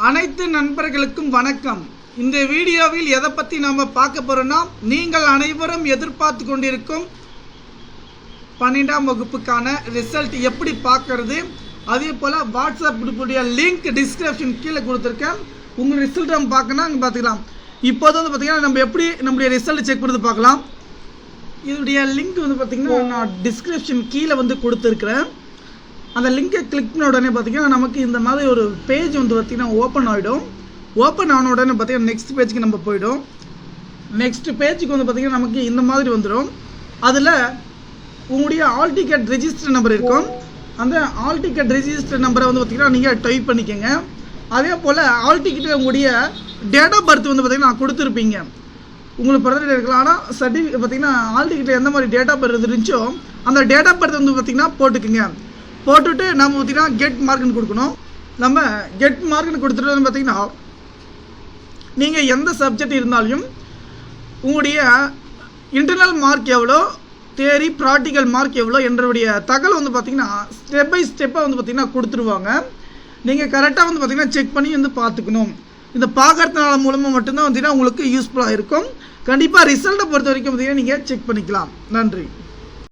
அனைத்து நண்பர்களுக்கும் வணக்கம். இந்த வீடியோவில் எதை பற்றி நாம் பார்க்க போகிறோன்னா, நீங்கள் அனைவரும் எதிர்பார்த்து கொண்டிருக்கும் 12ஆம் வகுப்புக்கான ரிசல்ட் எப்படி பார்க்கறது, அதே போல் வாட்ஸ்அப் குரூப்புடைய லிங்க் டிஸ்கிரிப்ஷன் கீழே கொடுத்துருக்கேன். உங்கள் ரிசல்ட் நம்ம பார்க்கணும், அங்கே பார்த்துக்கலாம். இப்போது வந்து பார்த்திங்கன்னா நம்ம எப்படி நம்முடைய ரிசல்ட் செக் பண்ணி பார்க்கலாம். இதோடைய லிங்க் வந்து பார்த்திங்கன்னா நான் டிஸ்கிரிப்ஷன் கீழே வந்து கொடுத்துருக்குறேன். அந்த லிங்கை கிளிக் பண்ண உடனே பார்த்திங்கன்னா நமக்கு இந்த மாதிரி ஒரு பேஜ் வந்து பார்த்திங்கன்னா ஓப்பன் ஆகிடும். ஓப்பன் ஆன உடனே பார்த்திங்கன்னா நெக்ஸ்ட் பேஜுக்கு நம்ம போய்டும். நெக்ஸ்ட் பேஜுக்கு வந்து பார்த்திங்கன்னா நமக்கு இந்த மாதிரி வந்துடும். அதில் உங்களுடைய ஆல் டிக்கெட் ரெஜிஸ்டர் நம்பர் இருக்கும். அந்த ஆல் டிக்கெட் ரெஜிஸ்டர் நம்பரை வந்து பார்த்திங்கன்னா நீங்கள் டைப் பண்ணிக்கோங்க. அதே போல் ஆல் டிக்கெட்டில் உங்களுடைய டேட் ஆஃப் பர்த் வந்து பார்த்திங்கன்னா நான் கொடுத்துருப்பீங்க. உங்களுக்கு பிறந்த இருக்கலாம். ஆனால் சர்டிஃபிகேட் பார்த்திங்கன்னா ஆல் டிக்கெட்டில் எந்த மாதிரி டேட் ஆஃப் பர்த் இருந்துச்சோ அந்த டேட் ஆஃப் பர்த் வந்து பார்த்திங்கன்னா போட்டுக்குங்க. போட்டுட்டு நம்ம பார்த்திங்கன்னா கெட் மார்க்குன்னு கொடுக்கணும். நம்ம கெட் மார்க்குன்னு கொடுத்துட்டு வந்து பார்த்திங்கன்னா நீங்கள் எந்த சப்ஜெக்ட் இருந்தாலும் உங்களுடைய இன்டர்னல் மார்க் எவ்வளோ, தியரி ப்ராக்டிக்கல் மார்க் எவ்வளோ என்றுடைய தகவல் வந்து பார்த்திங்கன்னா ஸ்டெப் பை ஸ்டெப்பாக வந்து பார்த்திங்கன்னா கொடுத்துருவாங்க. நீங்கள் கரெக்டாக வந்து பார்த்திங்கன்னா செக் பண்ணி வந்து பார்த்துக்கணும். இந்த பார்க்கறதுனால மூலமாக மட்டும்தான் பார்த்திங்கன்னா உங்களுக்கு யூஸ்ஃபுல்லாக இருக்கும். கண்டிப்பாக ரிசல்ட்டை பொறுத்த வரைக்கும் பார்த்திங்கன்னா நீங்கள் செக் பண்ணிக்கலாம். நன்றி.